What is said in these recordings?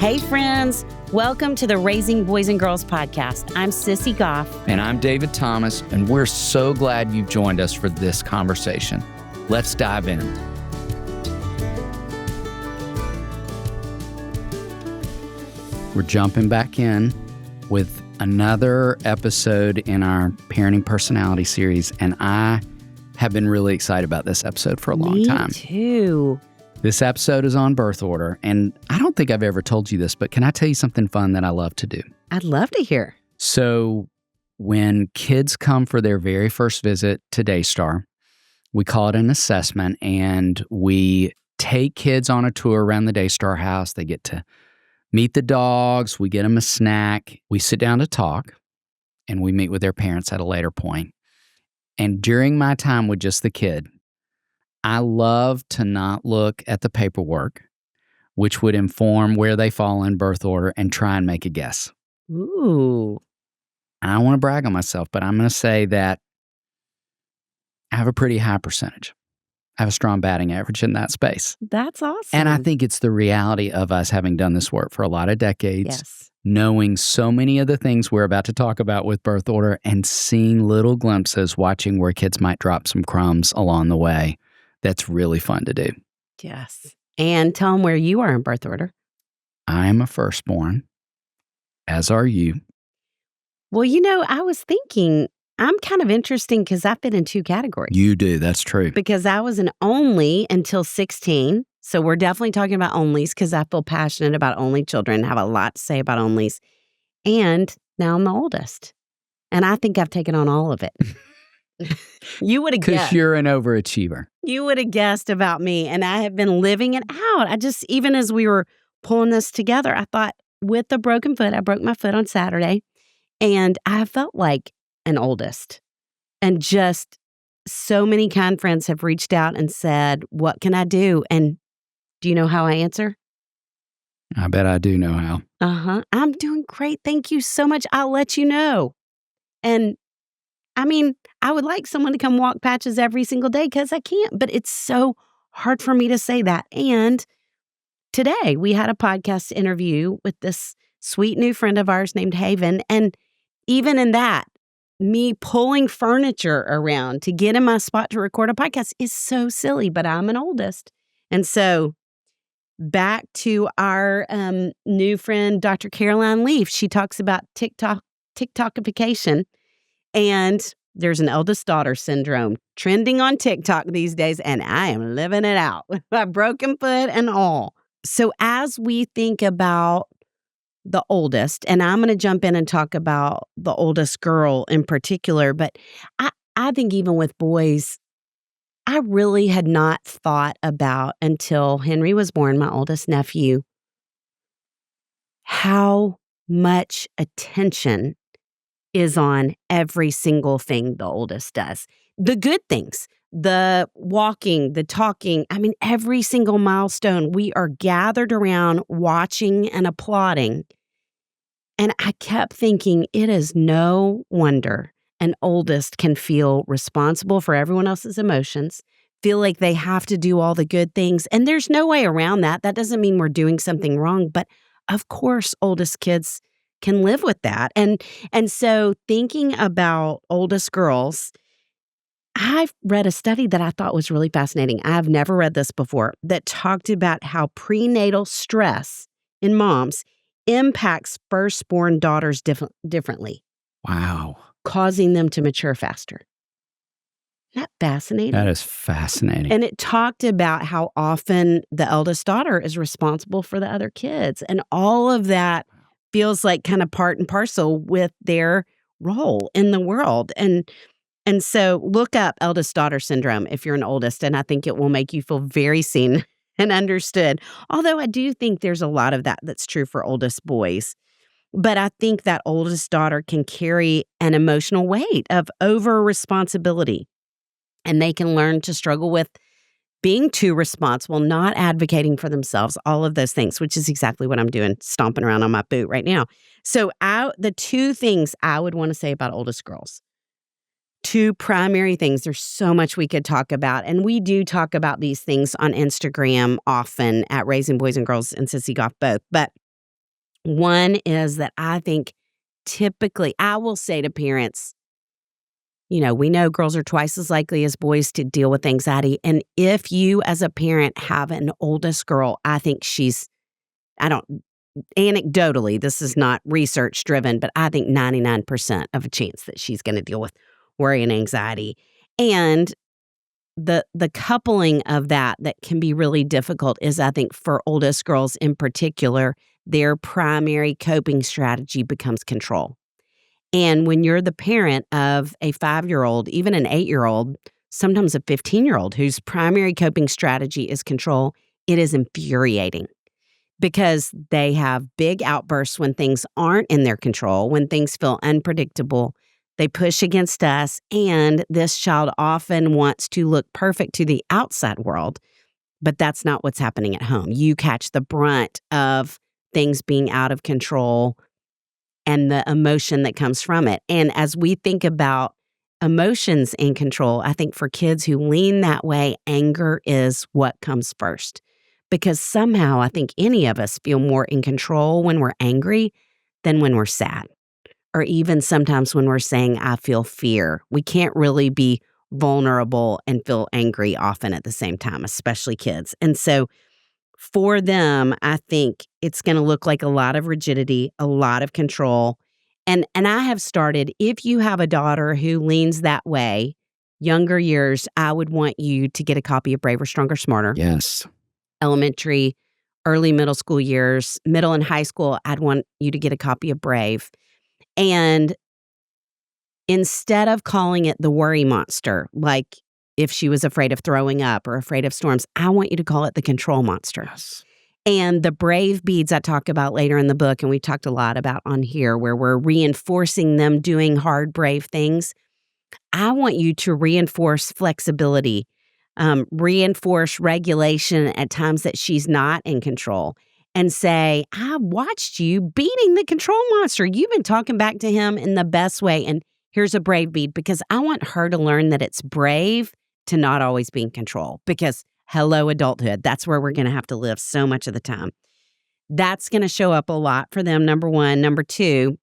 Hey, friends. Welcome to the Raising Boys and Girls podcast. I'm Sissy Goff. And I'm David Thomas, and we're so glad you've joined us for this conversation. Let's dive in. We're jumping back in with another episode in our Parenting Personality series, and I have been really excited about this episode for a long time. Me too. This episode is on birth order, and I don't think I've ever told you this, but can I tell you something fun that I love to do? I'd love to hear. So when kids come for their very first visit to Daystar, we call it an assessment, and we take kids on a tour around the Daystar house. They get to meet the dogs. We get them a snack. We sit down to talk, and we meet with their parents at a later point. And during my time with just the kid, I love to not look at the paperwork, which would inform where they fall in birth order, and try and make a guess. Ooh. I don't want to brag on myself, but I'm going to say that I have a pretty high percentage. I have a strong batting average in that space. That's awesome. And I think it's the reality of us having done this work for a lot of decades, yes, knowing so many of the things we're about to talk about with birth order, and seeing little glimpses, watching where kids might drop some crumbs along the way. That's really fun to do. Yes. And tell them where you are in birth order. I am a firstborn, as are you. Well, I was thinking I'm kind of interesting because I fit in two categories. You do. That's true. Because I was an only until 16. So we're definitely talking about onlys because I feel passionate about only children, have a lot to say about onlys. And now I'm the oldest. And I think I've taken on all of it. You would have guessed. Because you're an overachiever. You would have guessed about me. And I have been living it out. Even as we were pulling this together, I thought with a broken foot, I broke my foot on Saturday. And I felt like an oldest. And just so many kind friends have reached out and said, what can I do? And do you know how I answer? I bet I do know how. I'm doing great. Thank you so much. I'll let you know. And I would like someone to come walk patches every single day because I can't, but it's so hard for me to say that. And today we had a podcast interview with this sweet new friend of ours named Haven. And even in that, me pulling furniture around to get in my spot to record a podcast is so silly, but I'm an oldest. And so back to our new friend, Dr. Caroline Leaf. She talks about TikTokification. And there's an eldest daughter syndrome trending on TikTok these days, and I am living it out with my broken foot and all. So as we think about the oldest, and I'm going to jump in and talk about the oldest girl in particular, but I think even with boys, I really had not thought about until Henry was born, my oldest nephew, how much attention is on every single thing the oldest does. The good things, the walking, the talking, every single milestone, we are gathered around watching and applauding. And I kept thinking, it is no wonder an oldest can feel responsible for everyone else's emotions, feel like they have to do all the good things. And there's no way around that. That doesn't mean we're doing something wrong. But of course, oldest kids can live with that. And so thinking about oldest girls, I've read a study that I thought was really fascinating. I've never read this before, that talked about how prenatal stress in moms impacts firstborn daughters differently. Wow. Causing them to mature faster. Isn't that fascinating? That is fascinating. And it talked about how often the eldest daughter is responsible for the other kids. And all of that feels like kind of part and parcel with their role in the world. And so look up eldest daughter syndrome if you're an oldest, and I think it will make you feel very seen and understood. Although I do think there's a lot of that that's true for oldest boys. But I think that oldest daughter can carry an emotional weight of over-responsibility, and they can learn to struggle with being too responsible, not advocating for themselves, all of those things, which is exactly what I'm doing, stomping around on my boot right now. So the two things I would want to say about oldest girls, two primary things. There's so much we could talk about, and we do talk about these things on Instagram often at Raising Boys and Girls and Sissy Goff both. But One is that I think typically I will say to parents, we know girls are twice as likely as boys to deal with anxiety. And if you as a parent have an oldest girl, I think I don't, anecdotally, this is not research driven, but I think 99% of a chance that she's going to deal with worry and anxiety. And the coupling of that can be really difficult is, I think, for oldest girls in particular, their primary coping strategy becomes control. And when you're the parent of a 5-year-old, even an 8-year-old, sometimes a 15-year-old whose primary coping strategy is control, it is infuriating because they have big outbursts when things aren't in their control, when things feel unpredictable. They push against us, and this child often wants to look perfect to the outside world, but that's not what's happening at home. You catch the brunt of things being out of control and the emotion that comes from it. And as we think about emotions and control, I think for kids who lean that way, anger is what comes first. Because somehow I think any of us feel more in control when we're angry than when we're sad. Or even sometimes when we're saying, I feel fear. We can't really be vulnerable and feel angry often at the same time, especially kids. And so for them, I think it's going to look like a lot of rigidity, a lot of control. And I have started, if you have a daughter who leans that way, younger years, I would want you to get a copy of Braver, Stronger, Smarter. Yes. Elementary, early middle school years, middle and high school, I'd want you to get a copy of Brave. And instead of calling it the worry monster, like if she was afraid of throwing up or afraid of storms, I want you to call it the control monster. Yes. And the brave beads I talk about later in the book, and we talked a lot about on here, where we're reinforcing them doing hard, brave things. I want you to reinforce flexibility, reinforce regulation at times that she's not in control, and say, I watched you beating the control monster. You've been talking back to him in the best way. And here's a brave bead, because I want her to learn that it's brave to not always be in control, because hello, adulthood. That's where we're going to have to live so much of the time. That's going to show up a lot for them, number one. Number two,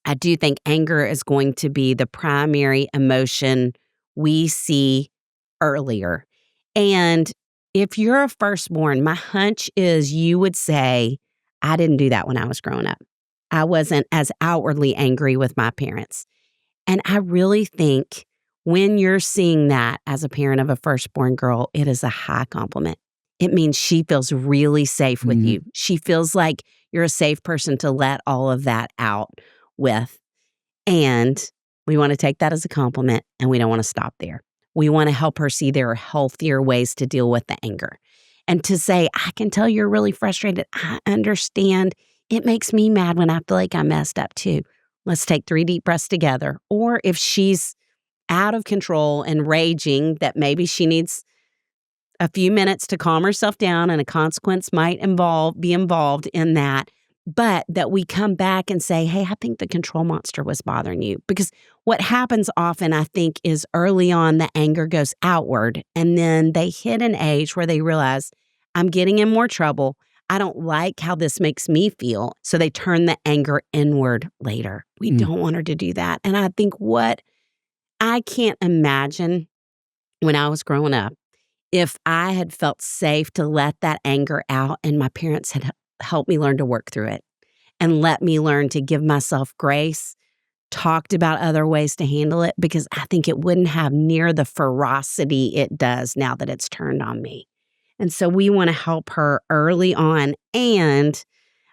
I do think anger is going to be the primary emotion we see earlier. And if you're a firstborn, my hunch is you would say, I didn't do that when I was growing up. I wasn't as outwardly angry with my parents. And I really think when you're seeing that as a parent of a firstborn girl, it is a high compliment. It means she feels really safe with you. She feels like you're a safe person to let all of that out with. And we want to take that as a compliment, and we don't want to stop there. We want to help her see there are healthier ways to deal with the anger. And to say, I can tell you're really frustrated. I understand. It makes me mad when I feel like I messed up too. Let's take 3 deep breaths together. Or if she's out of control and raging, that maybe she needs a few minutes to calm herself down, and a consequence might be involved in that. But that we come back and say, hey, I think the control monster was bothering you. Because what happens often, I think, is early on the anger goes outward, and then they hit an age where they realize, I'm getting in more trouble. I don't like how this makes me feel. So they turn the anger inward later. We don't want her to do that. And I think what I can't imagine when I was growing up, if I had felt safe to let that anger out and my parents had helped me learn to work through it and let me learn to give myself grace, talked about other ways to handle it, because I think it wouldn't have near the ferocity it does now that it's turned on me. And so we want to help her early on. And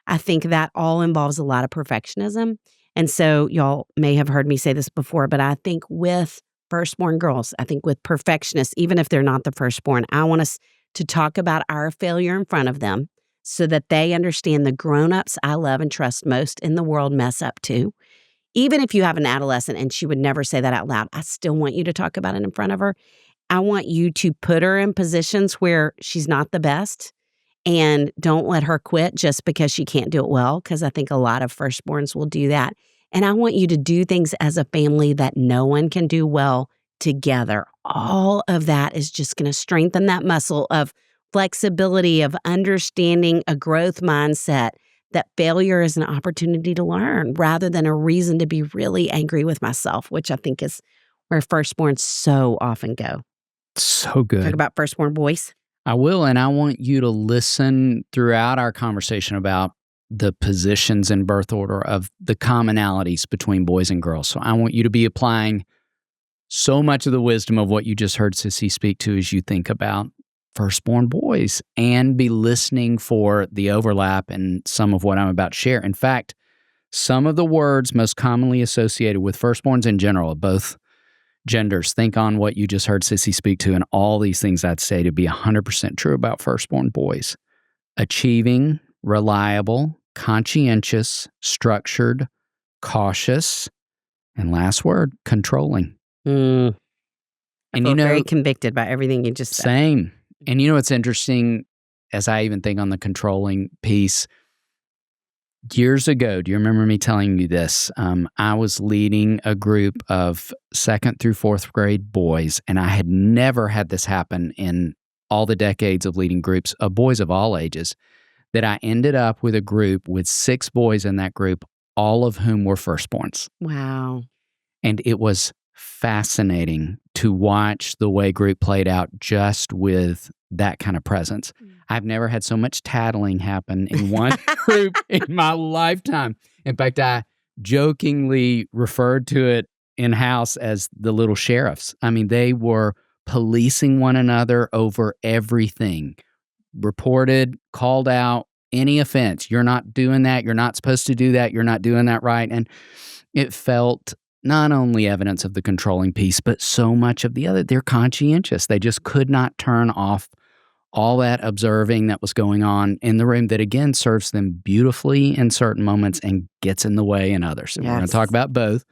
I think that all involves a lot of perfectionism. And so y'all may have heard me say this before, but I think with firstborn girls, I think with perfectionists, even if they're not the firstborn, I want us to talk about our failure in front of them so that they understand the grown-ups I love and trust most in the world mess up too. Even if you have an adolescent and she would never say that out loud, I still want you to talk about it in front of her. I want you to put her in positions where she's not the best, and don't let her quit just because she can't do it well, because I think a lot of firstborns will do that. And I want you to do things as a family that no one can do well together. All of that is just going to strengthen that muscle of flexibility, of understanding a growth mindset that failure is an opportunity to learn rather than a reason to be really angry with myself, which I think is where firstborns so often go. So good. Talk about firstborn boys. I will, and I want you to listen throughout our conversation about the positions in birth order of the commonalities between boys and girls. So I want you to be applying so much of the wisdom of what you just heard Sissy speak to as you think about firstborn boys, and be listening for the overlap in some of what I'm about to share. In fact, some of the words most commonly associated with firstborns in general of both genders, think on what you just heard Sissy speak to, and all these things I'd say to be 100% true about firstborn boys. Achieving, reliable, conscientious, structured, cautious, and last word, controlling. I feel very convicted by everything you just said. Same. And you know what's interesting, as I even think on the controlling piece, years ago, do you remember me telling you this? I was leading a group of 2nd through 4th grade boys, and I had never had this happen in all the decades of leading groups of boys of all ages, that I ended up with a group with 6 boys in that group, all of whom were firstborns. Wow. And it was fascinating to watch the way group played out just with that kind of presence. I've never had so much tattling happen in one group in my lifetime. In fact, I jokingly referred to it in-house as the little sheriffs. I mean, they were policing one another over everything. Reported, called out, any offense. You're not doing that. You're not supposed to do that. You're not doing that right. And it felt not only evidence of the controlling piece, but so much of the other. They're conscientious. They just could not turn off all that observing that was going on in the room that, again, serves them beautifully in certain moments and gets in the way in others. And we're going to talk about both.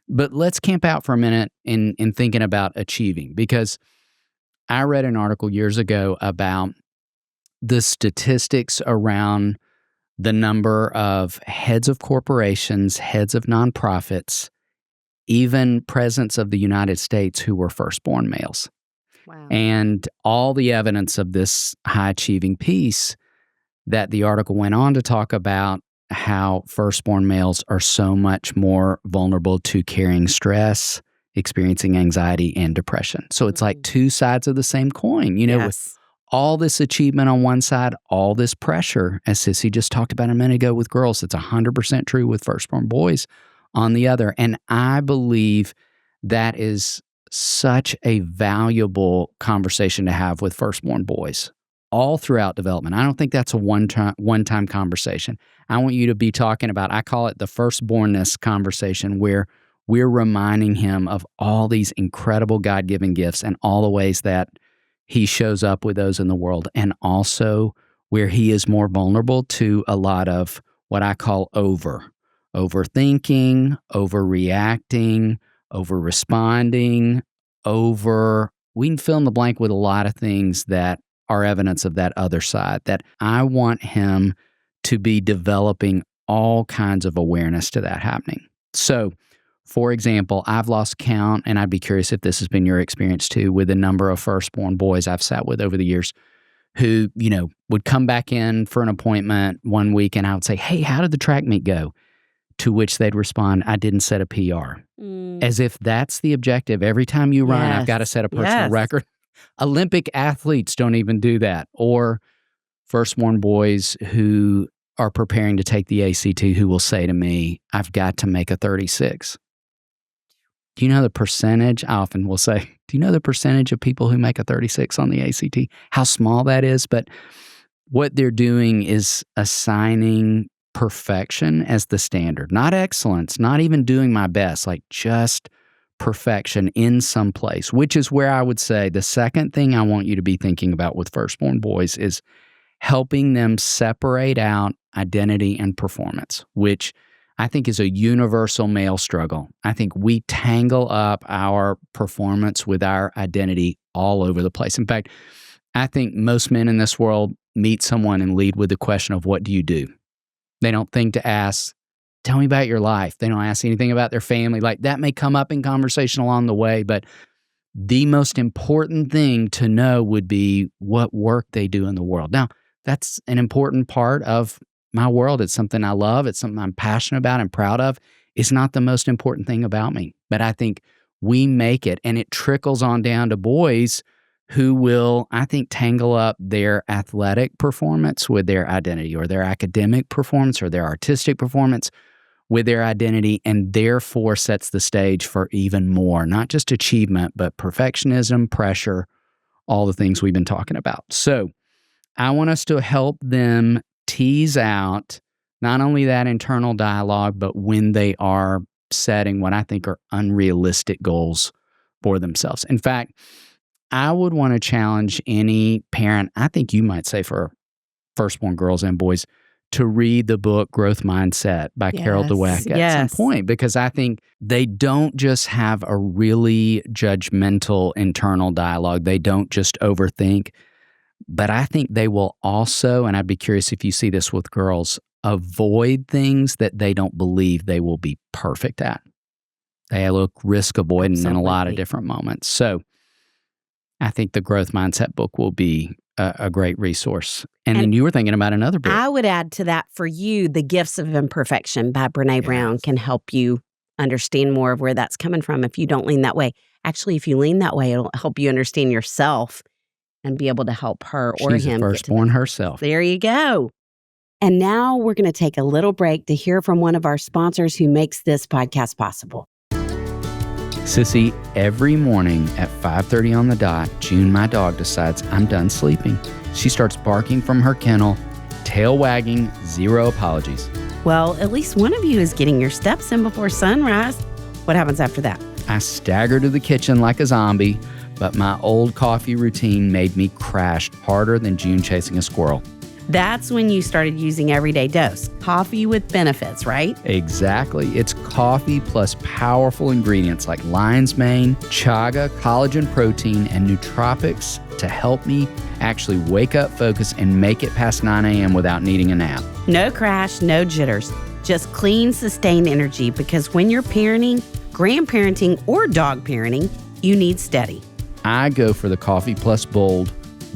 But let's camp out for a minute in thinking about achieving, because I read an article years ago about the statistics around the number of heads of corporations, heads of nonprofits, even presidents of the United States who were firstborn males. Wow. And all the evidence of this high-achieving piece, that the article went on to talk about how firstborn males are so much more vulnerable to carrying stress, experiencing anxiety, and depression. So it's like two sides of the same coin, you know, with all this achievement on one side, all this pressure, as Sissy just talked about a minute ago with girls. It's 100% true with firstborn boys on the other. And I believe that is such a valuable conversation to have with firstborn boys all throughout development. I don't think that's a one-time conversation. I want you to be talking about, I call it the firstbornness conversation, where we're reminding him of all these incredible God-given gifts and all the ways that he shows up with those in the world, and also where he is more vulnerable to a lot of what I call overthinking, overreacting, over-responding, we can fill in the blank with a lot of things that are evidence of that other side, that I want him to be developing all kinds of awareness to that happening. So, for example, I've lost count, and I'd be curious if this has been your experience too, with a number of firstborn boys I've sat with over the years who, you know, would come back in for an appointment one week and I would say, "Hey, how did the track meet go?" To which they'd respond, "I didn't set a PR." As if that's the objective. Every time you run, I've got to set a personal record. Olympic athletes don't even do that. Or firstborn boys who are preparing to take the ACT who will say to me, "I've got to make a 36. Do you know the percentage? I often will say, do you know the percentage of people who make a 36 on the ACT? How small that is? But what they're doing is assigning perfection as the standard, not excellence, not even doing my best, like just perfection in some place, which is where I would say the second thing I want you to be thinking about with firstborn boys is helping them separate out identity and performance, which I think is a universal male struggle. I think we tangle up our performance with our identity all over the place. In fact, I think most men in this world meet someone and lead with the question of, what do you do? They don't think to ask, tell me about your life. They don't ask anything about their family. Like, that may come up in conversation along the way, but the most important thing to know would be what work they do in the world. Now, that's an important part of my world. It's something I love. It's something I'm passionate about and proud of. It's not the most important thing about me. But I think we make it, and it trickles on down to boys who will, I think, tangle up their athletic performance with their identity, or their academic performance, or their artistic performance with their identity, and therefore sets the stage for even more, not just achievement, but perfectionism, pressure, all the things we've been talking about. So I want us to help them tease out not only that internal dialogue, but when they are setting what I think are unrealistic goals for themselves. In fact, I would want to challenge any parent, I think you might say for firstborn girls and boys, to read the book Growth Mindset by Carol Dweck at some point, because I think they don't just have a really judgmental internal dialogue. They don't just overthink, but I think they will also, and I'd be curious if you see this with girls, avoid things that they don't believe they will be perfect at. They look risk avoidant in a lot of different moments. So I think the Growth Mindset book will be a great resource. And then you were thinking about another book. I would add to that for you, The Gifts of Imperfection by Brene Brown can help you understand more of where that's coming from if you don't lean that way. Actually, if you lean that way, it'll help you understand yourself and be able to help her or him. She's a firstborn herself. There you go. And now we're going to take a little break to hear from one of our sponsors who makes this podcast possible. Sissy, every morning at 5:30 on the dot, June, my dog, decides I'm done sleeping. She starts barking from her kennel, tail wagging, zero apologies. Well, at least one of you is getting your steps in before sunrise. What happens after that? I stagger to the kitchen like a zombie, but my old coffee routine made me crash harder than June chasing a squirrel. That's when you started using Everyday Dose. Coffee with benefits, right? Exactly. It's coffee plus powerful ingredients like lion's mane, chaga, collagen protein, and nootropics to help me actually wake up, focus, and make it past 9 a.m. without needing a nap. No crash, no jitters. Just clean, sustained energy, because when you're parenting, grandparenting, or dog parenting, you need steady. I go for the coffee plus bold,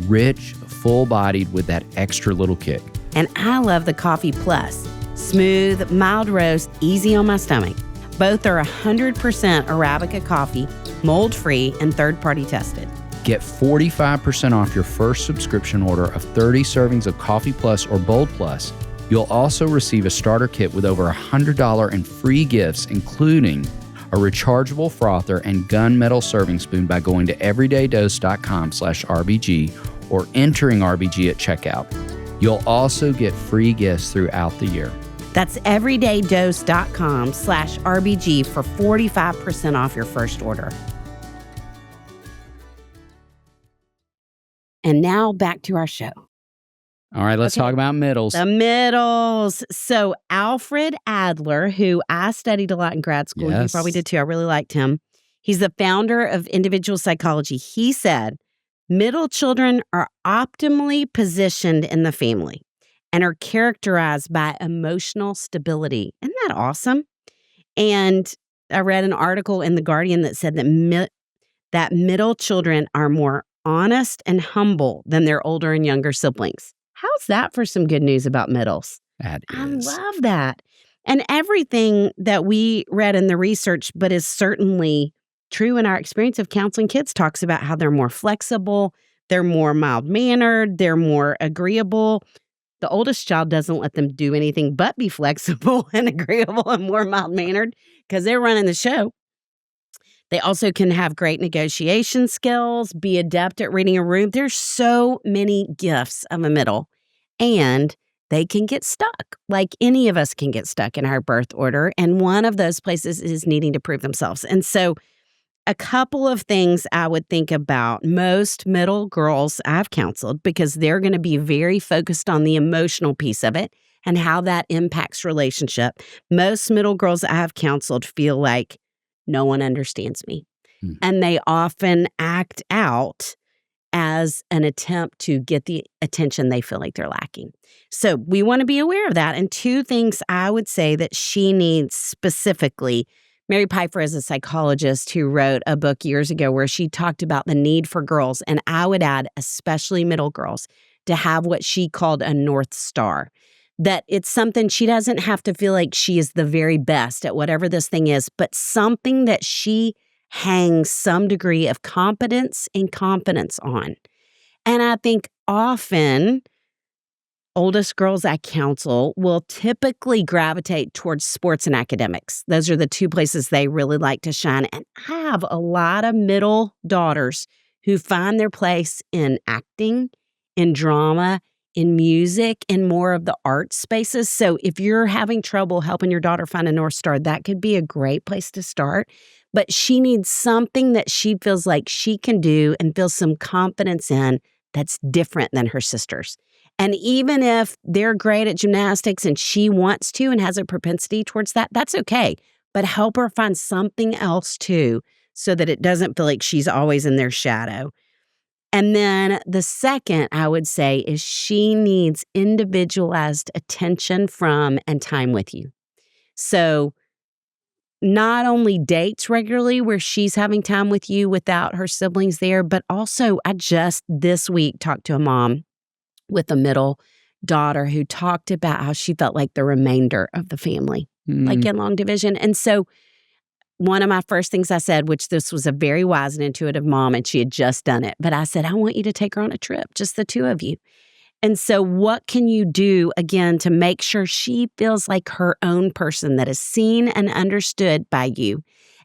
rich, full-bodied with that extra little kick. And I love the Coffee Plus. Smooth, mild roast, easy on my stomach. Both are 100% Arabica coffee, mold-free, and third-party tested. Get 45% off your first subscription order of 30 servings of Coffee Plus or Bold Plus. You'll also receive a starter kit with over $100 in free gifts, including a rechargeable frother and gunmetal serving spoon by going to everydaydose.com/RBG or entering RBG at checkout. You'll also get free gifts throughout the year. That's everydaydose.com/RBG for 45% off your first order. And now back to our show. All right, let's talk about middles. The middles. So Alfred Adler, who I studied a lot in grad school, you probably did too. I really liked him. He's the founder of individual psychology. He said, middle children are optimally positioned in the family and are characterized by emotional stability. Isn't that awesome? And I read an article in The Guardian that said that middle children are more honest and humble than their older and younger siblings. How's that for some good news about middles? That is. I love that. And everything that we read in the research, but is certainly true in our experience of counseling kids, talks about how they're more flexible, they're more mild-mannered, they're more agreeable. The oldest child doesn't let them do anything but be flexible and agreeable and more mild-mannered because they're running the show. They also can have great negotiation skills, be adept at reading a room. There's so many gifts of a middle, and they can get stuck like any of us can get stuck in our birth order. And one of those places is needing to prove themselves. And so a couple of things I would think about. Most middle girls I've counseled, because they're going to be very focused on the emotional piece of it and how that impacts relationship. Most middle girls I've counseled feel like no one understands me. And they often act out as an attempt to get the attention they feel like they're lacking. So we want to be aware of that. And two things I would say that she needs specifically. Mary Pfeiffer is a psychologist who wrote a book years ago where she talked about the need for girls, and I would add especially middle girls, to have what she called a North Star. that it's something she doesn't have to feel like she is the very best at whatever this thing is, but something that she hangs some degree of competence and confidence on. And I think often oldest girls I counsel will typically gravitate towards sports and academics. Those are the two places they really like to shine. And I have a lot of middle daughters who find their place in acting, in drama, in music, in more of the art spaces. So if you're having trouble helping your daughter find a North Star, that could be a great place to start. But she needs something that she feels like she can do and feels some confidence in that's different than her sisters. And even if they're great at gymnastics and she wants to and has a propensity towards that, that's okay. But help her find something else too, so that it doesn't feel like she's always in their shadow. And then the second, I would say, is she needs individualized attention from and time with you. So not only dates regularly where she's having time with you without her siblings there, but also I just this week talked to a mom with a middle daughter who talked about how she felt like the remainder of the family, like in long division. And so one of my first things I said, which this was a very wise and intuitive mom, and she had just done it, but I said, I want you to take her on a trip, just the two of you. And so what can you do, again, to make sure she feels like her own person that is seen and understood by you?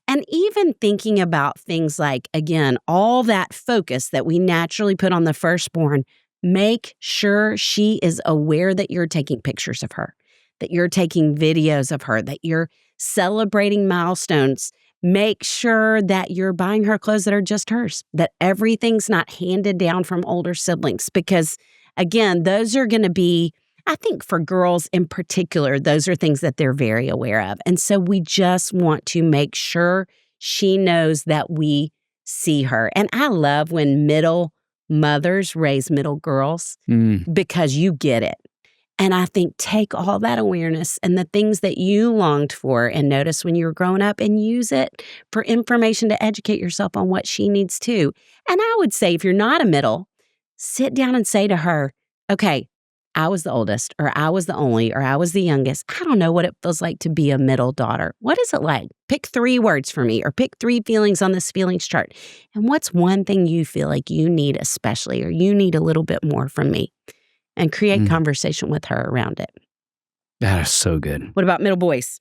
And even thinking about things like, again, all that focus that we naturally put on the firstborn, make sure she is aware that you're taking pictures of her, that you're taking videos of her, that you're celebrating milestones. Make sure that you're buying her clothes that are just hers, that everything's not handed down from older siblings. Because, again, those are going to be, I think for girls in particular, those are things that they're very aware of. And so we just want to make sure she knows that we see her. And I love when middle mothers raise middle girls because you get it. And I think take all that awareness and the things that you longed for and noticed when you were growing up and use it for information to educate yourself on what she needs too. And I would say if you're not a middle, sit down and say to her, okay, I was the oldest, or I was the only, or I was the youngest. I don't know what it feels like to be a middle daughter. What is it like? Pick 3 words for me, or pick 3 feelings on this feelings chart. And what's one thing you feel like you need especially, or you need a little bit more from me? And create conversation with her around it. That is so good. What about middle boys?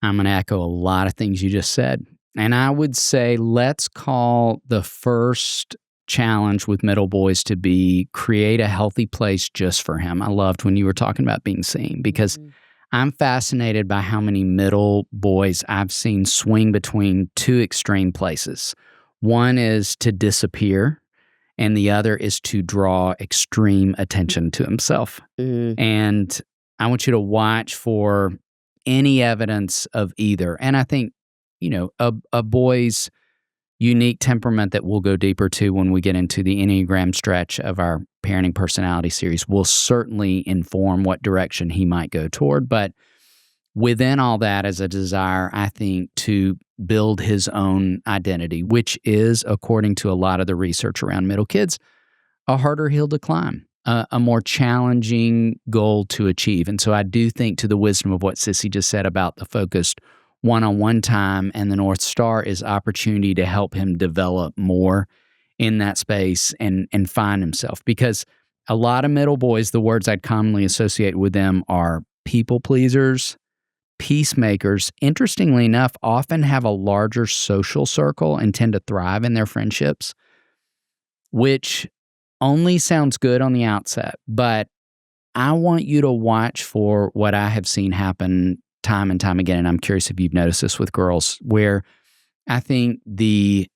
I'm going to echo a lot of things you just said. And I would say let's call the first challenge with middle boys to be create a healthy place just for him. I loved when you were talking about being seen, because I'm fascinated by how many middle boys I've seen swing between 2 extreme places. One is to disappear, and the other is to draw extreme attention to himself. And I want you to watch for any evidence of either. And I think, a boy's unique temperament that we'll go deeper to when we get into the Enneagram stretch of our parenting personality series will certainly inform what direction he might go toward. But within all that is a desire, I think, to build his own identity, which is, according to a lot of the research around middle kids, a harder hill to climb, a more challenging goal to achieve. And so I do think, to the wisdom of what Sissy just said about the focused one-on-one time and the North Star, is opportunity to help him develop more in that space and find himself. Because a lot of middle boys, the words I'd commonly associate with them are people pleasers, peacemakers, interestingly enough, often have a larger social circle and tend to thrive in their friendships, which only sounds good on the outset. But I want you to watch for what I have seen happen time and time again, and I'm curious if you've noticed this with girls, where I think maybe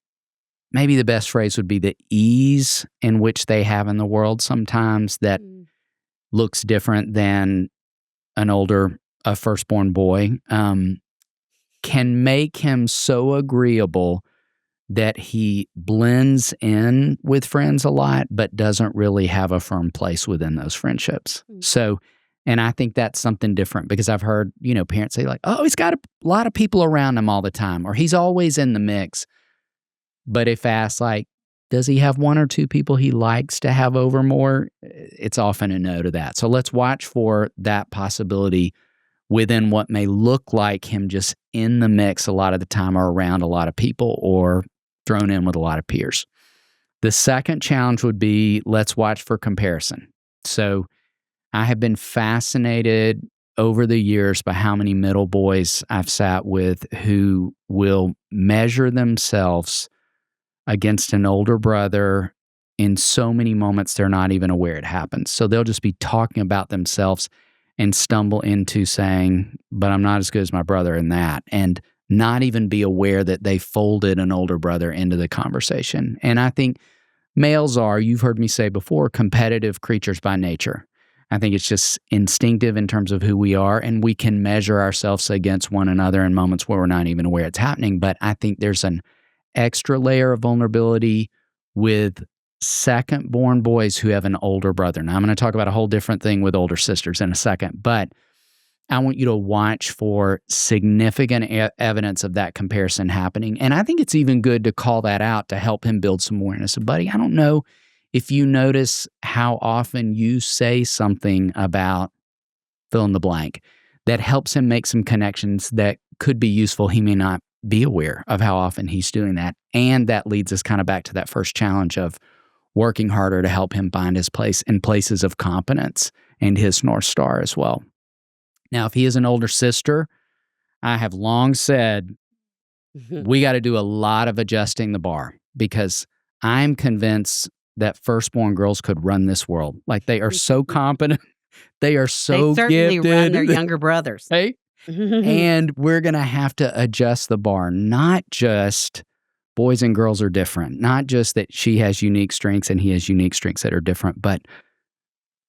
the best phrase would be the ease in which they have in the world sometimes that looks different than a firstborn boy, can make him so agreeable that he blends in with friends a lot, but doesn't really have a firm place within those friendships. So, and I think that's something different, because I've heard, parents say like, oh, he's got a lot of people around him all the time, or he's always in the mix. But if asked like, Does he have one or two people he likes to have over more? It's often a no to that. So let's watch for that possibility within what may look like him just in the mix a lot of the time or around a lot of people or thrown in with a lot of peers. The second challenge would be let's watch for comparison. So I have been fascinated over the years by how many middle boys I've sat with who will measure themselves against an older brother in so many moments they're not even aware it happens. So they'll just be talking about themselves and stumble into saying, but I'm not as good as my brother in that, and not even be aware that they folded an older brother into the conversation. And I think males are, you've heard me say before, competitive creatures by nature. I think it's just instinctive in terms of who we are, and we can measure ourselves against one another in moments where we're not even aware it's happening. But I think there's an extra layer of vulnerability with second-born boys who have an older brother. Now, I'm going to talk about a whole different thing with older sisters in a second, but I want you to watch for significant evidence of that comparison happening. And I think it's even good to call that out to help him build some awareness. Buddy, I don't know if you notice how often you say something about fill in the blank that helps him make some connections that could be useful. He may not be aware of how often he's doing that. And that leads us kind of back to that first challenge of working harder to help him find his place in places of competence and his North Star as well. Now, if he is an older sister, I have long said we got to do a lot of adjusting the bar because I'm convinced that firstborn girls could run this world. Like they are so competent. They are so they certainly gifted. Run their younger brothers. Hey? And we're going to have to adjust the bar, not just boys and girls are different, not just that she has unique strengths and he has unique strengths that are different, but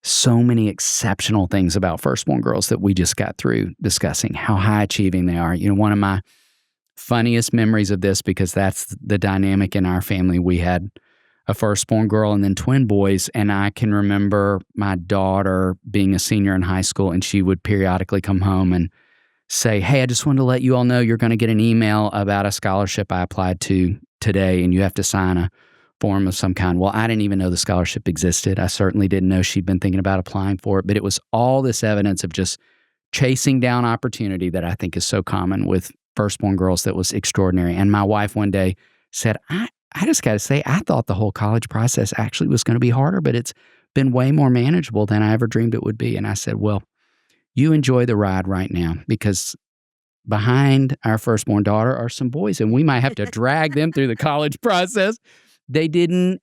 so many exceptional things about firstborn girls that we just got through discussing, how high achieving they are. You know, one of my funniest memories of this, because that's the dynamic in our family, we had a firstborn girl and then twin boys. And I can remember my daughter being a senior in high school, and she would periodically come home and say, hey, I just wanted to let you all know you're going to get an email about a scholarship I applied to today, and you have to sign a form of some kind. Well, I didn't even know the scholarship existed. I certainly didn't know she'd been thinking about applying for it, but it was all this evidence of just chasing down opportunity that I think is so common with firstborn girls that was extraordinary. And my wife one day said, I just got to say, I thought the whole college process actually was going to be harder, but it's been way more manageable than I ever dreamed it would be. And I said, well, you enjoy the ride right now, because behind our firstborn daughter are some boys, and we might have to drag them through the college process. They didn't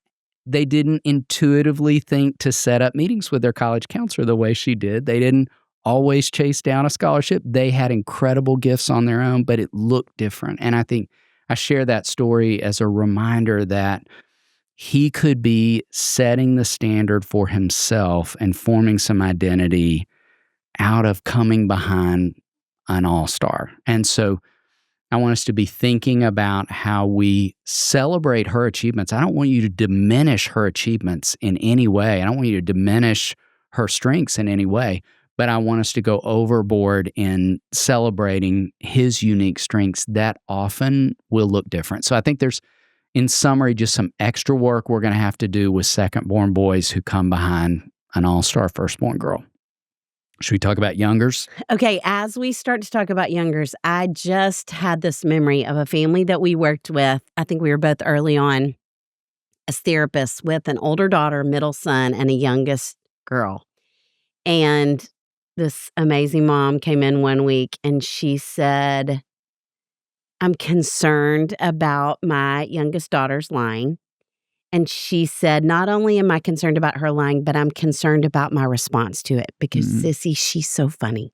intuitively think to set up meetings with their college counselor the way she did. They didn't always chase down a scholarship. They had incredible gifts on their own, but it looked different. And I think I share that story as a reminder that he could be setting the standard for himself and forming some identity out of coming behind an all-star. And so I want us to be thinking about how we celebrate her achievements. I don't want you to diminish her achievements in any way. I don't want you to diminish her strengths in any way, but I want us to go overboard in celebrating his unique strengths that often will look different. So I think there's, in summary, just some extra work we're going to have to do with second-born boys who come behind an all-star firstborn girl. Should we talk about youngers? Okay, as we start to talk about youngers, I just had this memory of a family that we worked with. I think we were both early on as therapists with an older daughter, middle son, and a youngest girl. And this amazing mom came in one week and she said, I'm concerned about my youngest daughter's lying. And she said, not only am I concerned about her lying, but I'm concerned about my response to it because Sissy, she's so funny.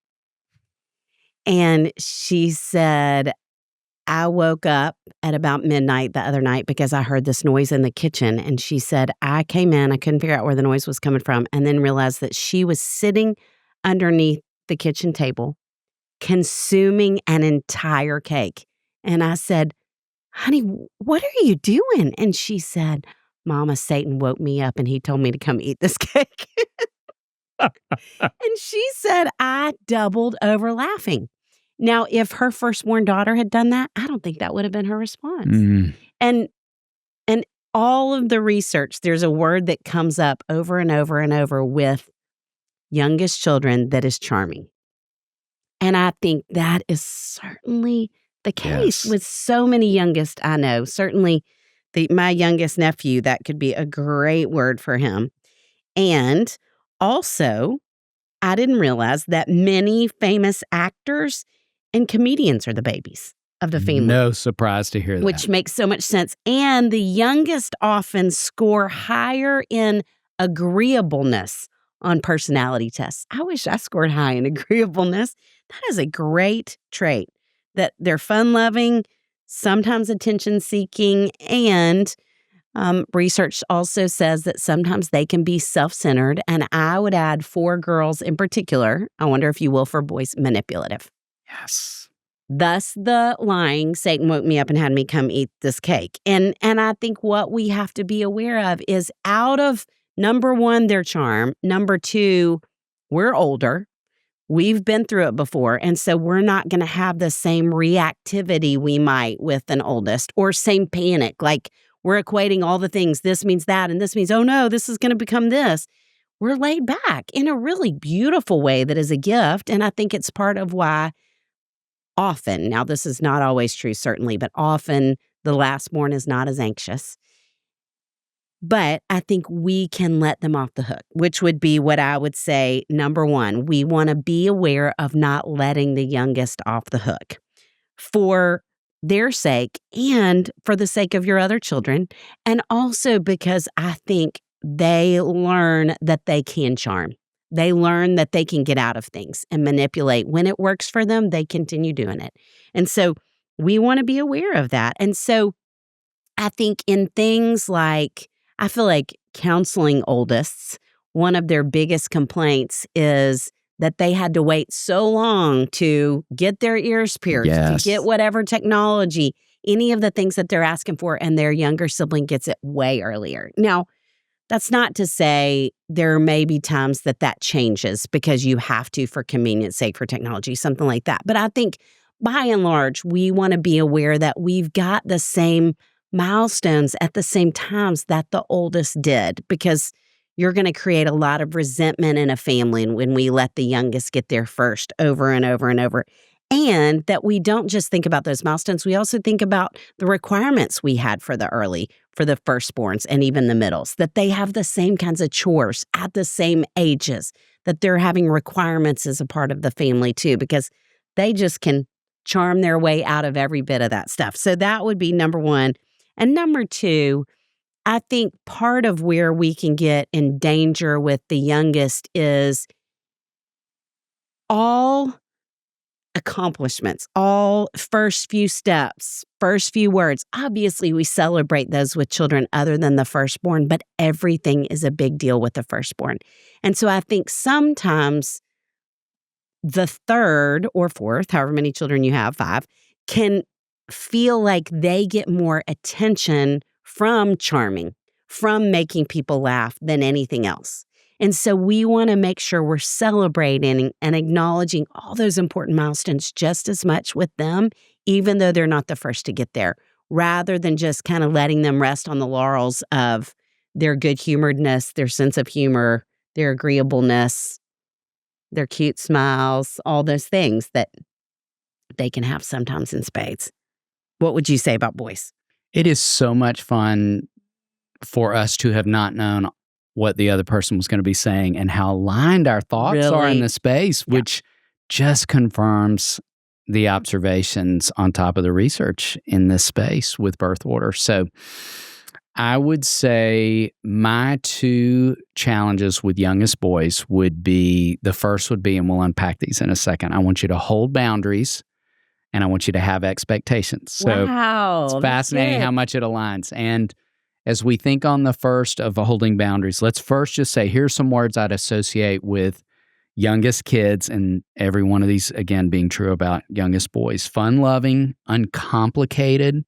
And she said, I woke up at about midnight the other night because I heard this noise in the kitchen. And she said, I came in, I couldn't figure out where the noise was coming from, and then realized that she was sitting underneath the kitchen table consuming an entire cake. And I said, honey, what are you doing? And she said, Mama, Satan woke me up and he told me to come eat this cake. And she said, I doubled over laughing. Now, if her firstborn daughter had done that, I don't think that would have been her response. And all of the research, there's a word that comes up over and over and over with youngest children that is charming. And I think that is certainly the case with so many youngest I know. Certainly my youngest nephew, that could be a great word for him. And also, I didn't realize that many famous actors and comedians are the babies of the family. No surprise to hear that. Which makes so much sense. And the youngest often score higher in agreeableness on personality tests. I wish I scored high in agreeableness. That is a great trait, that they're fun-loving, sometimes attention-seeking, and research also says that sometimes they can be self-centered. And I would add for girls in particular, I wonder if you will for boys, manipulative. Yes. Thus the lying, Satan woke me up and had me come eat this cake. And I think what we have to be aware of is out of, number one, their charm. Number two, we're older. We've been through it before. And so we're not going to have the same reactivity we might with an oldest, or same panic. Like we're equating all the things. This means that, and this means, oh no, this is going to become this. We're laid back in a really beautiful way that is a gift. And I think it's part of why often, now this is not always true, certainly, but often the last-born is not as anxious. But I think we can let them off the hook, which would be what I would say, number one, we want to be aware of not letting the youngest off the hook for their sake and for the sake of your other children. And also because I think they learn that they can charm. They learn that they can get out of things and manipulate. When it works for them, they continue doing it. And so we want to be aware of that. And so I think in things like, I feel like counseling oldists, one of their biggest complaints is that they had to wait so long to get their ears pierced, to get whatever technology, any of the things that they're asking for, and their younger sibling gets it way earlier. Now, that's not to say there may be times that changes because you have to for convenience sake, for technology, something like that. But I think by and large, we want to be aware that we've got the same milestones at the same times that the oldest did, because you're going to create a lot of resentment in a family when we let the youngest get there first over and over and over. And that we don't just think about those milestones, we also think about the requirements we had for the firstborns and even the middles, that they have the same kinds of chores at the same ages, that they're having requirements as a part of the family too, because they just can charm their way out of every bit of that stuff. So that would be number one. And number two, I think part of where we can get in danger with the youngest is all accomplishments, all first few steps, first few words. Obviously, we celebrate those with children other than the firstborn, but everything is a big deal with the firstborn. And so I think sometimes the third or fourth, however many children you have, 5, can feel like they get more attention from charming, from making people laugh than anything else. And so we want to make sure we're celebrating and acknowledging all those important milestones just as much with them, even though they're not the first to get there, rather than just kind of letting them rest on the laurels of their good-humoredness, their sense of humor, their agreeableness, their cute smiles, all those things that they can have sometimes in spades. What would you say about boys? It is so much fun for us to have not known what the other person was going to be saying and how aligned our thoughts are in the space, which just confirms the observations on top of the research in this space with birth order. So I would say my 2 challenges with youngest boys would be, the first would be, and we'll unpack these in a second, I want you to hold boundaries and I want you to have expectations. So it's fascinating how much it aligns. And as we think on the first of holding boundaries, let's first just say, here's some words I'd associate with youngest kids, and every one of these, again, being true about youngest boys. Fun-loving, uncomplicated,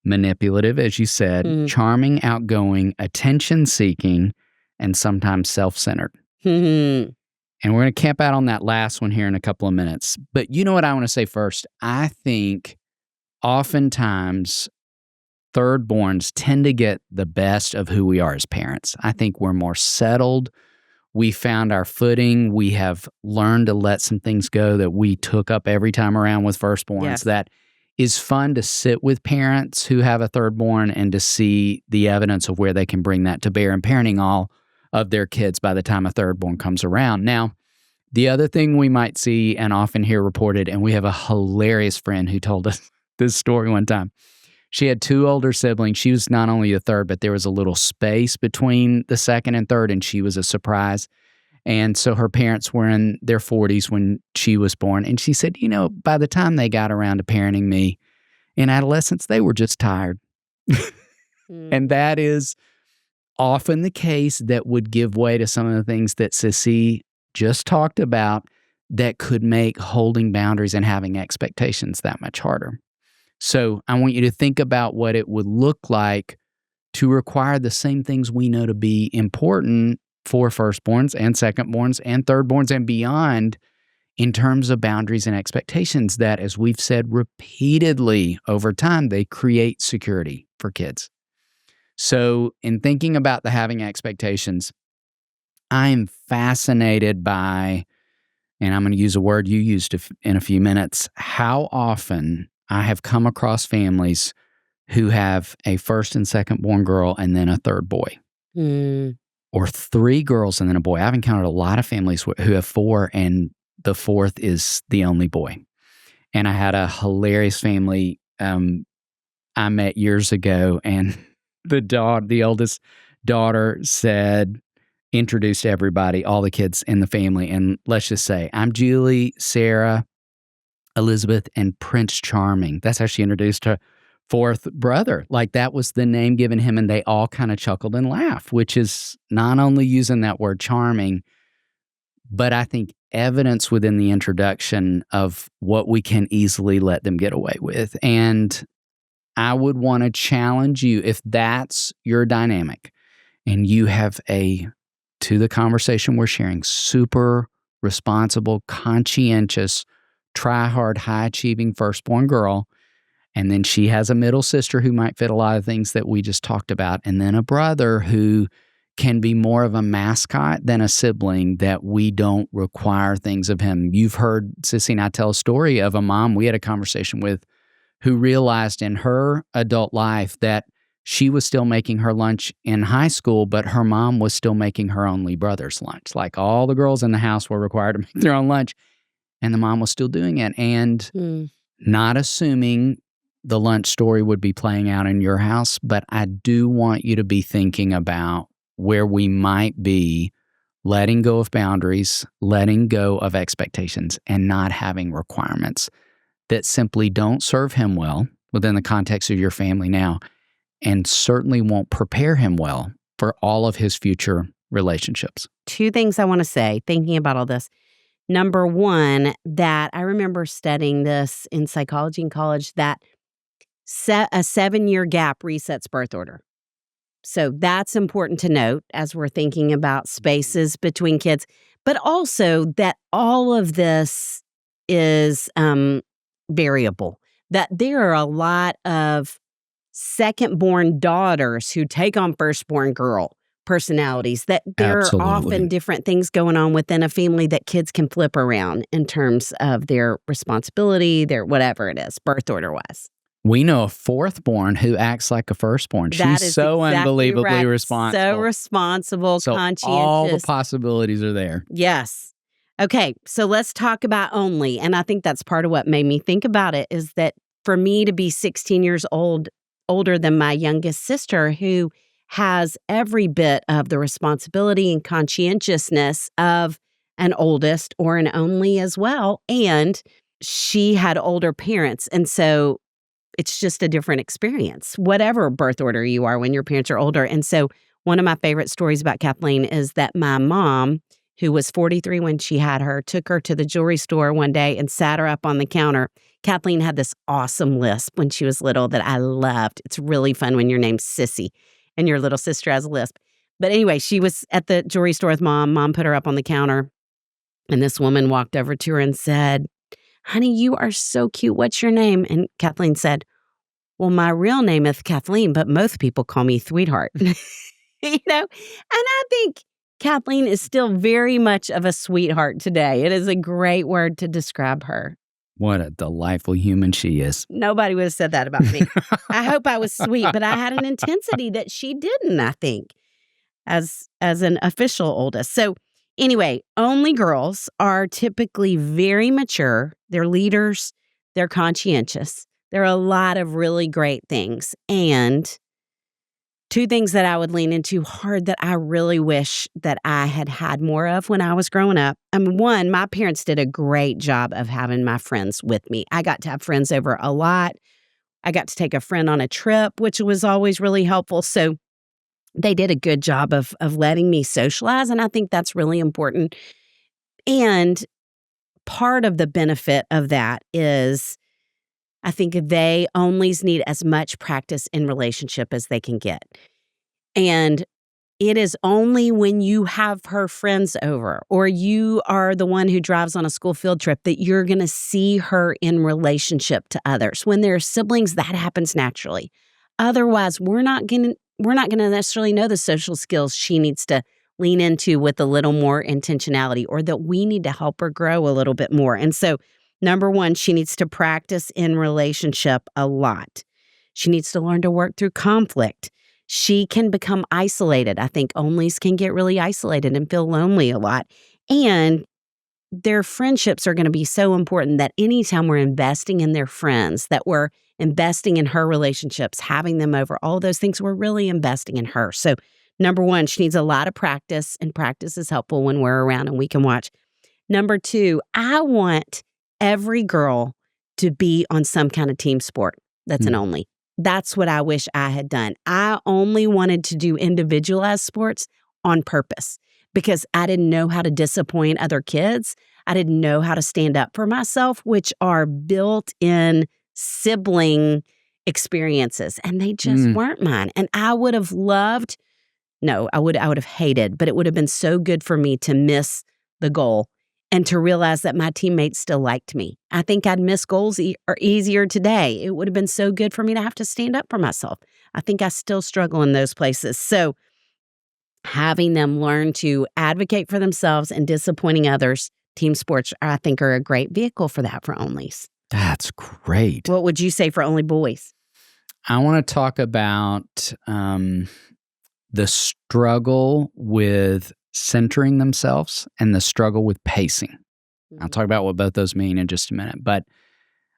manipulative, as you said, charming, outgoing, attention-seeking, and sometimes self-centered. And we're going to camp out on that last one here in a couple of minutes. But you know what I want to say first? I think oftentimes thirdborns tend to get the best of who we are as parents. I think we're more settled. We found our footing. We have learned to let some things go that we took up every time around with firstborns. Yes. That is fun to sit with parents who have a thirdborn and to see the evidence of where they can bring that to bear in parenting all of their kids by the time a thirdborn comes around. Now, the other thing we might see and often hear reported, and we have a hilarious friend who told us this story one time. She had two older siblings. She was not only the third, but there was a little space between the second and third, and she was a surprise. And so her parents were in their 40s when she was born. And she said, by the time they got around to parenting me in adolescence, they were just tired. And that is often the case that would give way to some of the things that Sissy just talked about that could make holding boundaries and having expectations that much harder. So I want you to think about what it would look like to require the same things we know to be important for firstborns and secondborns and thirdborns and beyond in terms of boundaries and expectations that, as we've said repeatedly over time, they create security for kids. So in thinking about the having expectations, I'm fascinated by, and I'm going to use a word you used in a few minutes, how often I have come across families who have a first and second-born girl and then a third boy. Or three girls and then a boy. I've encountered a lot of families who have four and the fourth is the only boy. And I had a hilarious family I met years ago, and the oldest daughter introduced everybody, all the kids in the family. And let's just say, I'm Julie, Sarah, Elizabeth, and Prince Charming. That's how she introduced her fourth brother. Like that was the name given him, and they all kind of chuckled and laughed, which is not only using that word charming, but I think evidence within the introduction of what we can easily let them get away with. And I would want to challenge you, if that's your dynamic and you have to the conversation we're sharing, super responsible, conscientious, try hard, high achieving firstborn girl. And then she has a middle sister who might fit a lot of things that we just talked about. And then a brother who can be more of a mascot than a sibling, that we don't require things of him. You've heard Sissy and I tell a story of a mom we had a conversation with who realized in her adult life that she was still making her lunch in high school, but her mom was still making her only brother's lunch. Like all the girls in the house were required to make their own lunch, and the mom was still doing it. And not assuming the lunch story would be playing out in your house, but I do want you to be thinking about where we might be letting go of boundaries, letting go of expectations, and not having requirements that simply don't serve him well within the context of your family now, and certainly won't prepare him well for all of his future relationships. Two things I want to say, thinking about all this. Number one, that I remember studying this in psychology in college, that a 7-year gap resets birth order. So that's important to note as we're thinking about spaces between kids, but also that all of this is variable, that there are a lot of second-born daughters who take on firstborn girl personalities, that there Absolutely. are often different things going on within a family that kids can flip around in terms of their responsibility, their whatever it is, birth order-wise. We know a fourthborn who acts like a firstborn. She's so exactly unbelievably right. responsible. So responsible, So conscientious. all the possibilities are there. Yes. Okay, so let's talk about only. And I think that's part of what made me think about it, is that for me to be 16 years older than my youngest sister, who has every bit of the responsibility and conscientiousness of an oldest or an only as well. And she had older parents. And so it's just a different experience, whatever birth order you are when your parents are older. And so one of my favorite stories about Kathleen is that my mom, who was 43 when she had her, took her to the jewelry store one day and sat her up on the counter. Kathleen had this awesome lisp when she was little that I loved. It's really fun when your name's Sissy and your little sister has a lisp. But anyway, she was at the jewelry store with Mom. Mom put her up on the counter, and this woman walked over to her and said, "Honey, you are so cute. What's your name?" And Kathleen said, well, my real name is Kathleen, but most people call me Sweetheart. And I think Kathleen is still very much of a sweetheart today. It is a great word to describe her. What a delightful human she is. Nobody would have said that about me. I hope I was sweet, but I had an intensity that she didn't, I think, as an official oldest. So anyway, only girls are typically very mature. They're leaders. They're conscientious. There are a lot of really great things. And two things that I would lean into hard that I really wish that I had had more of when I was growing up. One, my parents did a great job of having my friends with me. I got to have friends over a lot. I got to take a friend on a trip, which was always really helpful. So they did a good job of letting me socialize, and I think that's really important. And part of the benefit of that is I think they only need as much practice in relationship as they can get. And it is only when you have her friends over or you are the one who drives on a school field trip that you're going to see her in relationship to others. When there are siblings, that happens naturally. Otherwise, we're not going to necessarily know the social skills she needs to lean into with a little more intentionality, or that we need to help her grow a little bit more. And so, number one, she needs to practice in relationship a lot. She needs to learn to work through conflict. She can become isolated. I think onlys can get really isolated and feel lonely a lot. And their friendships are going to be so important that anytime we're investing in their friends, that we're investing in her relationships, having them over, all those things, we're really investing in her. So number one, she needs a lot of practice, and practice is helpful when we're around and we can watch. Number two, I want every girl to be on some kind of team sport that's an only. That's what I wish I had done. I only wanted to do individualized sports on purpose because I didn't know how to disappoint other kids. I didn't know how to stand up for myself, which are built-in sibling experiences, and they just weren't mine. And I would have loved, no, I would have hated, but it would have been so good for me to miss the goal and to realize that my teammates still liked me. I think I'd miss goals easier today. It would have been so good for me to have to stand up for myself. I think I still struggle in those places. So having them learn to advocate for themselves and disappointing others, team sports, I think, are a great vehicle for that for onlys. That's great. What would you say for only boys? I want to talk about the struggle with centering themselves and the struggle with pacing. I'll talk about what both those mean in just a minute. But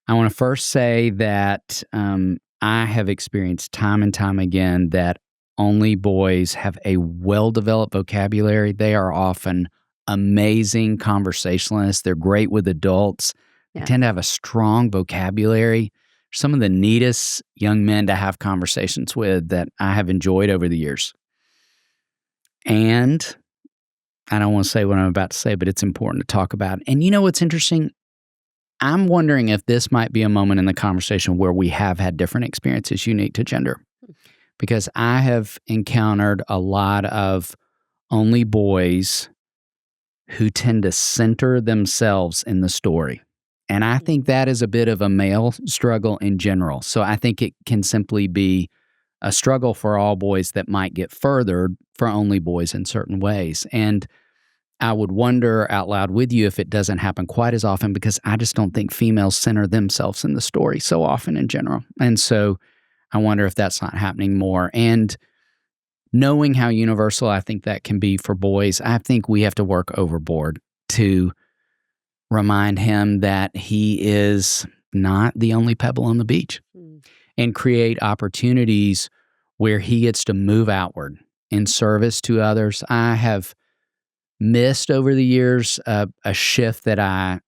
I want to first say that I have experienced time and time again that only boys have a well-developed vocabulary. They are often amazing conversationalists. They're great with adults. They tend to have a strong vocabulary. Some of the neatest young men to have conversations with that I have enjoyed over the years. And I don't want to say what I'm about to say, but it's important to talk about. And you know what's interesting? I'm wondering if this might be a moment in the conversation where we have had different experiences unique to gender. Because I have encountered a lot of only boys who tend to center themselves in the story. And I think that is a bit of a male struggle in general. So I think it can simply be a struggle for all boys that might get furthered for only boys in certain ways. And I would wonder out loud with you if it doesn't happen quite as often, because I just don't think females center themselves in the story so often in general. And so I wonder if that's not happening more. And knowing how universal I think that can be for boys, I think we have to work overboard to remind him that he is not the only pebble on the beach and create opportunities where he gets to move outward in service to others. I have missed over the years a shift that I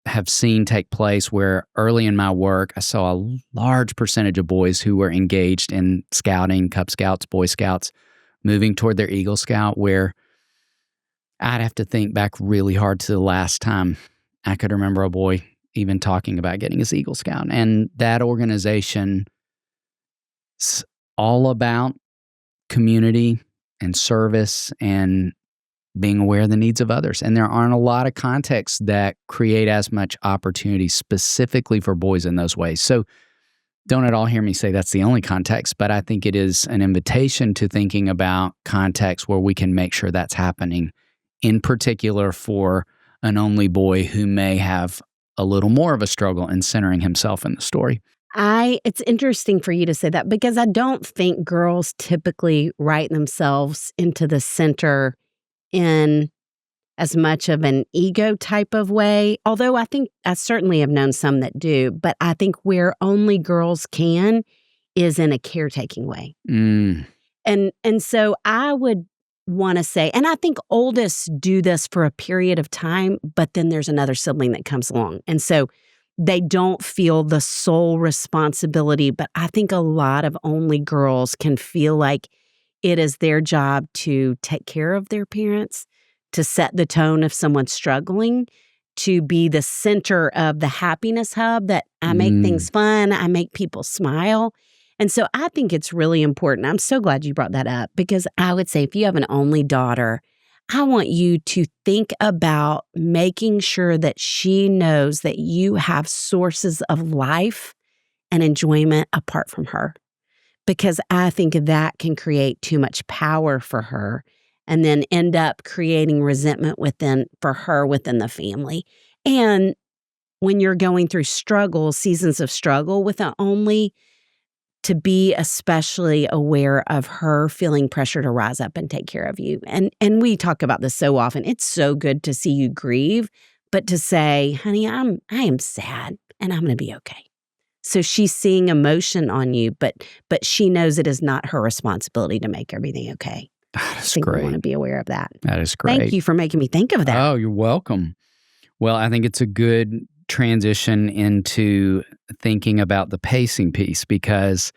have seen take place where early in my work, I saw a large percentage of boys who were engaged in scouting, Cub Scouts, Boy Scouts, moving toward their Eagle Scout, where I'd have to think back really hard to the last time I could remember a boy even talking about getting his Eagle Scout. And that organization is all about community and service and being aware of the needs of others. And there aren't a lot of contexts that create as much opportunity specifically for boys in those ways. So don't at all hear me say that's the only context, but I think it is an invitation to thinking about contexts where we can make sure that's happening, in particular for an only boy who may have a little more of a struggle in centering himself in the story. It's interesting for you to say that because I don't think girls typically write themselves into the center in as much of an ego type of way, although I think I certainly have known some that do, but I think where only girls can is in a caretaking way. And so I would want to say, and I think oldest do this for a period of time, but then there's another sibling that comes along. And so they don't feel the sole responsibility, but I think a lot of only girls can feel like it is their job to take care of their parents, to set the tone if someone's struggling, to be the center of the happiness hub, that I make things fun, I make people smile. And so I think it's really important. I'm so glad you brought that up because I would say if you have an only daughter, I want you to think about making sure that she knows that you have sources of life and enjoyment apart from her, because I think that can create too much power for her and then end up creating resentment for her within the family. And when you're going through seasons of struggle with an only, to be especially aware of her feeling pressure to rise up and take care of you. And we talk about this so often. It's so good to see you grieve, but to say, honey, I am sad and I'm going to be okay. So she's seeing emotion on you, but she knows it is not her responsibility to make everything okay. That is I think great. we want to be aware of that. That is great. Thank you for making me think of that. Oh, you're welcome. Well, I think it's a good transition into thinking about the pacing piece, because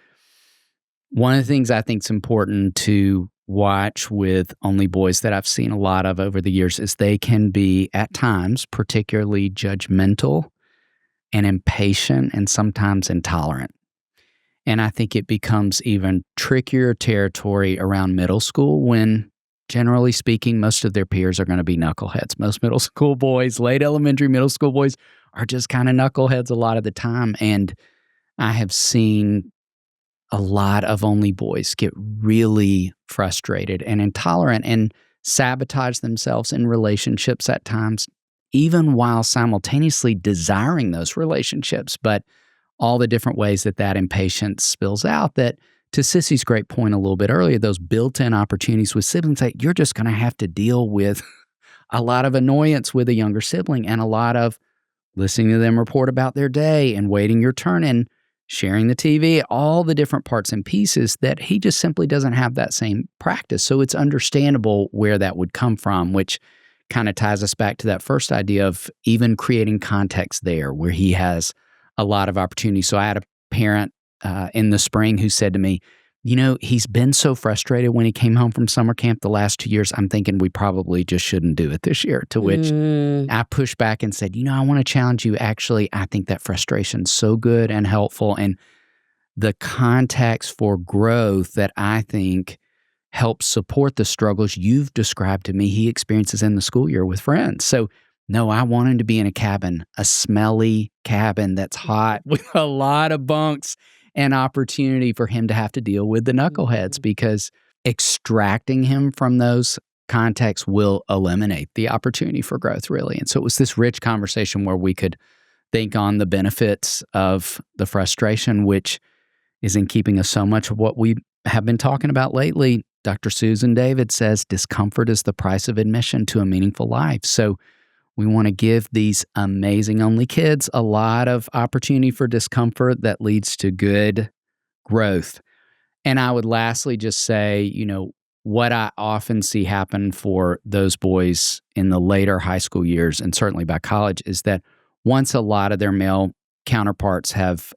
one of the things I think is important to watch with only boys that I've seen a lot of over the years is they can be at times particularly judgmental and impatient and sometimes intolerant. And I think it becomes even trickier territory around middle school when, generally speaking, most of their peers are going to be knuckleheads. Most middle school boys, late elementary, middle school boys are just kind of knuckleheads a lot of the time. And I have seen a lot of only boys get really frustrated and intolerant and sabotage themselves in relationships at times, even while simultaneously desiring those relationships. But all the different ways that impatience spills out, that to Sissy's great point a little bit earlier, those built-in opportunities with siblings, that you're just going to have to deal with a lot of annoyance with a younger sibling and a lot of listening to them report about their day and waiting your turn and sharing the TV, all the different parts and pieces that he just simply doesn't have that same practice. So it's understandable where that would come from, which kind of ties us back to that first idea of even creating context there where he has a lot of opportunity. So I had a parent in the spring who said to me, he's been so frustrated when he came home from summer camp the last 2 years, I'm thinking we probably just shouldn't do it this year. To which I pushed back and said, I want to challenge you. Actually, I think that frustration's so good and helpful. And the context for growth that I think helps support the struggles you've described to me he experiences in the school year with friends. So no, I want him to be in a cabin, a smelly cabin that's hot with a lot of bunks and opportunity for him to have to deal with the knuckleheads, because extracting him from those contexts will eliminate the opportunity for growth, really. And so it was this rich conversation where we could think on the benefits of the frustration, which is in keeping with so much of what we have been talking about lately. Dr. Susan David says discomfort is the price of admission to a meaningful life. So we want to give these amazing only kids a lot of opportunity for discomfort that leads to good growth. And I would lastly just say, what I often see happen for those boys in the later high school years, and certainly by college, is that once a lot of their male counterparts have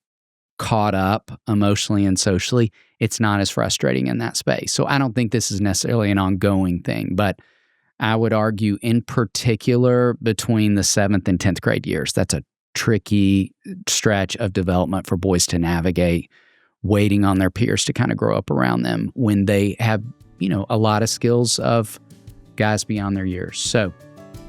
caught up emotionally and socially, it's not as frustrating in that space. So I don't think this is necessarily an ongoing thing, but I would argue in particular between the 7th and 10th grade years, that's a tricky stretch of development for boys to navigate, waiting on their peers to kind of grow up around them when they have, a lot of skills of guys beyond their years. So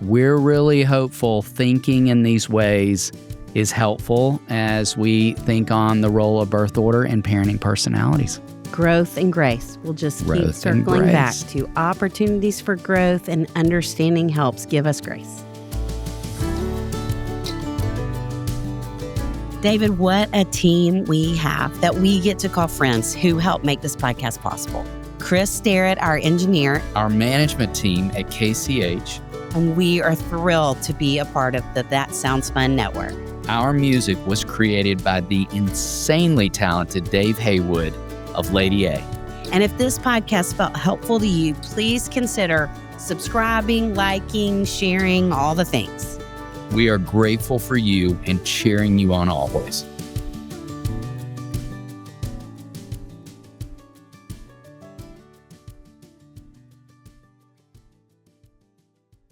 we're really hopeful thinking in these ways is helpful as we think on the role of birth order and parenting personalities. Growth and grace. We'll just keep Growth circling and back grace. to opportunities for growth, and understanding helps give us grace. David, what a team we have that we get to call friends who help make this podcast possible. Chris Starrett, our engineer, Our management team at KCH. and we are thrilled to be a part of the That Sounds Fun network. Our music was created by the insanely talented Dave Haywood of Lady A. And if this podcast felt helpful to you, please consider subscribing, liking, sharing, all the things. We are grateful for you and cheering you on always.